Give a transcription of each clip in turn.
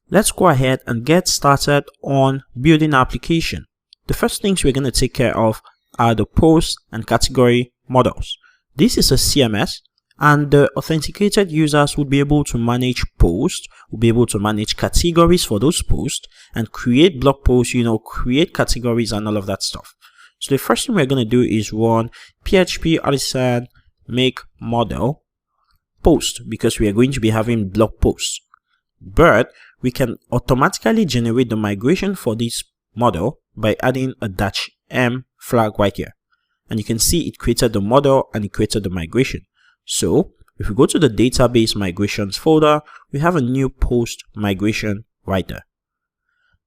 Let's go ahead and get started on building our application. The first things we're going to take care of are the post and category models. This is a CMS, and the authenticated users will be able to manage posts, will be able to manage categories for those posts, and create blog posts, create categories and all of that stuff. So the first thing we're going to do is run PHP artisan make model post, because we are going to be having blog posts. But we can automatically generate the migration for this model by adding a -m flag right here. And you can see it created the model and it created the migration. So if we go to the database migrations folder, we have a new post migration right there.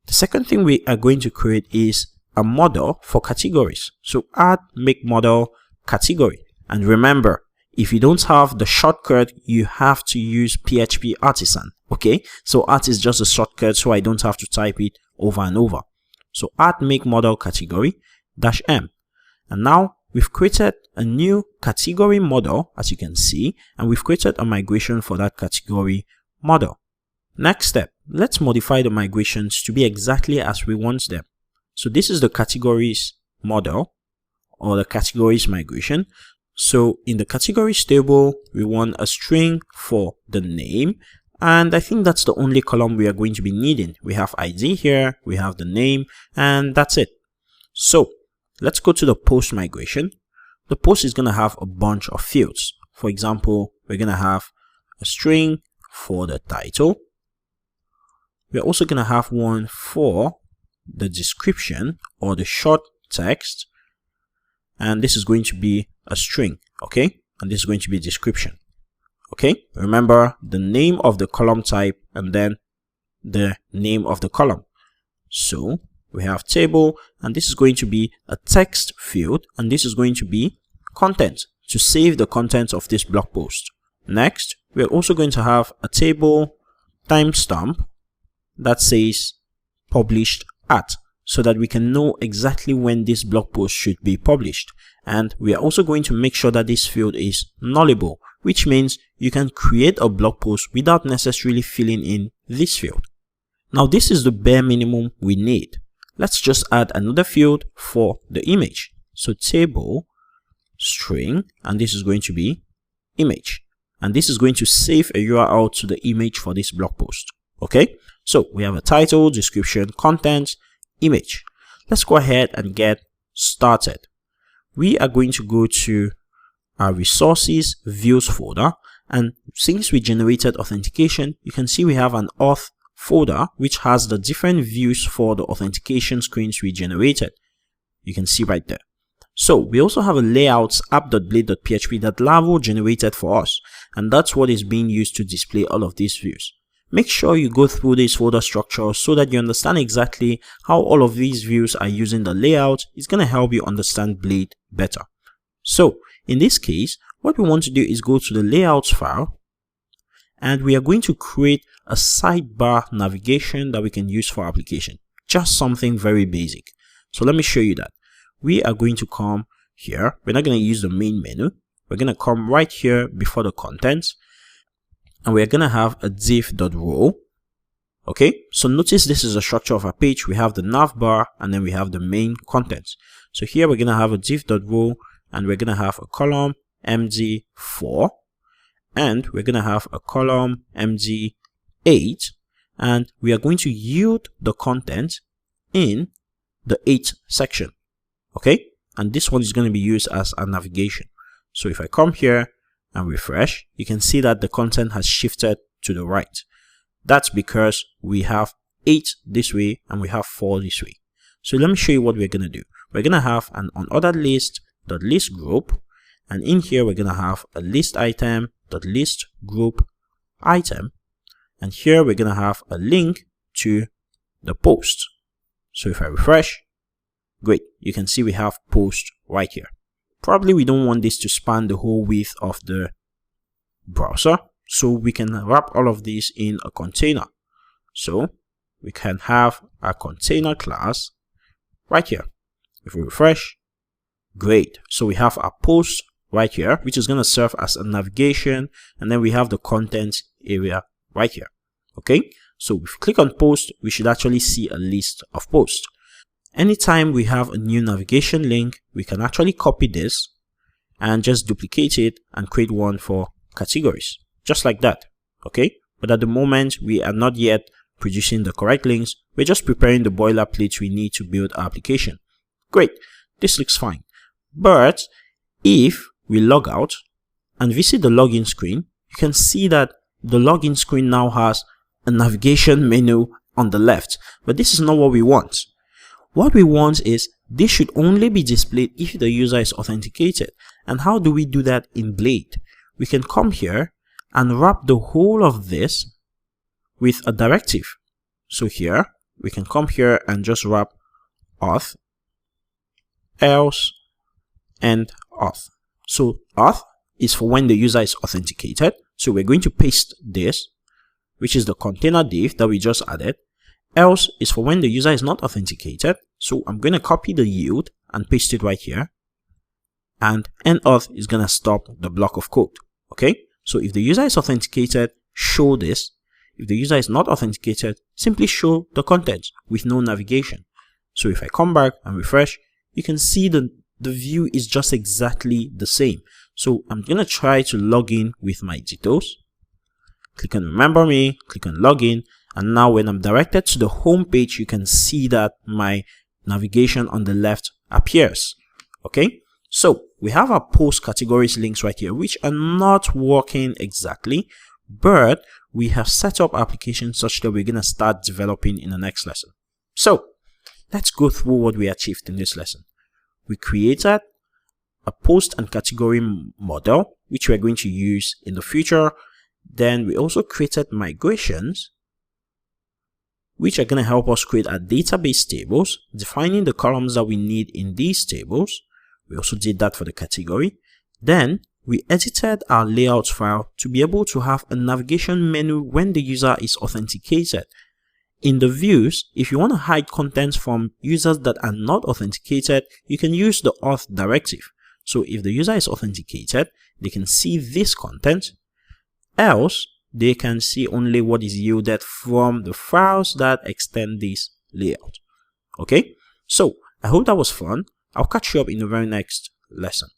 The second thing we are going to create is a model for categories. So add make model category. And remember, if you don't have the shortcut, you have to use PHP artisan. Okay, so art is just a shortcut, so I don't have to type it over and over. So add make model category -m. And now we've created a new category model, as you can see, and we've created a migration for that category model. Next step, let's modify the migrations to be exactly as we want them. So this is the categories model, or the categories migration. So in the categories table, we want a string for the name, and I think that's the only column we are going to be needing. We have ID here, we have the name, and that's it. So let's go to the post migration. The post is going to have a bunch of fields. For example, we're going to have a string for the title. We're also going to have one for the description or the short text. And this is going to be a string, okay? And this is going to be a description, okay? Remember the name of the column type and then the name of the column. So we have table, and this is going to be a text field, and this is going to be content to save the content of this blog post. Next, we're also going to have a table timestamp that says published at, so that we can know exactly when this blog post should be published. And we are also going to make sure that this field is nullable, which means you can create a blog post without necessarily filling in this field. Now this is the bare minimum we need. Let's just add another field for the image. So table string, and this is going to be image. And this is going to save a URL to the image for this blog post. Okay, so we have a title, description, content, image. Let's go ahead and get started. We are going to go to our resources views folder, and since we generated authentication, you can see we have an auth folder which has the different views for the authentication screens we generated. You can see right there. So we also have a layouts app.blade.php that Laravel generated for us, and that's what is being used to display all of these views. Make sure you go through this folder structure so that you understand exactly how all of these views are using the layout. It's going to help you understand Blade better. So in this case, what we want to do is go to the layouts file, and we are going to create a sidebar navigation that we can use for our application. Just something very basic. So let me show you that. We are going to come here. We're not going to use the main menu. We're going to come right here before the contents, and we're going to have a div.row. Okay, so notice this is the structure of our page. We have the navbar, and then we have the main contents. So here we're going to have a div.row, and we're going to have a column md4, and we're going to have a column md8, and we are going to yield the content in the 8th section. Okay, and this one is going to be used as a navigation. So if I come here and refresh, you can see that the content has shifted to the right. That's because we have 8 this way and we have 4 this way. So let me show you what we're going to do. We're going to have an unordered list .list group, and in here we're going to have a list item .list group item, and here we're going to have a link to the post. So if I refresh, great, you can see we have post right here. Probably we don't want this to span the whole width of the browser, so we can wrap all of this in a container. So we can have a container class right here. If we refresh, great, so we have our post right here, which is going to serve as a navigation, and then we have the content area right here. Okay, So if we click on post, we should actually see a list of posts. Anytime we have a new navigation link, we can actually copy this and just duplicate it and create one for categories, just like that. Okay, but at the moment we are not yet producing the correct links. We're just preparing the boilerplate we need to build our application. Great, this looks fine. But if we log out and visit the login screen, you can see that the login screen now has a navigation menu on the left, but this is not what we want. What we want is this should only be displayed if the user is authenticated. And how do we do that in Blade? We can come here and wrap the whole of this with a directive. So here we can come here and just wrap auth, else, and auth. So auth is for when the user is authenticated. So we're going to paste this, which is the container div that we just added. Else is for when the user is not authenticated. So I'm going to copy the yield and paste it right here. And end auth is going to stop the block of code. Okay. So if the user is authenticated, show this. If the user is not authenticated, simply show the contents with no navigation. So if I come back and refresh, you can see the view is just exactly the same. So I'm going to try to log in with my details. Click on remember me, click on login. And now when I'm directed to the home page, you can see that my navigation on the left appears. Okay. So we have our post categories links right here, which are not working exactly, but we have set up applications such that we're going to start developing in the next lesson. So let's go through what we achieved in this lesson. We created a post and category model, which we're going to use in the future. Then we also created migrations, which are going to help us create our database tables, defining the columns that we need in these tables. We also did that for the category. Then we edited our layout file to be able to have a navigation menu when the user is authenticated. In the views, if you want to hide contents from users that are not authenticated, you can use the auth directive. So if the user is authenticated, they can see this content. Else, they can see only what is yielded from the files that extend this layout. Okay, so I hope that was fun. I'll catch you up in the very next lesson.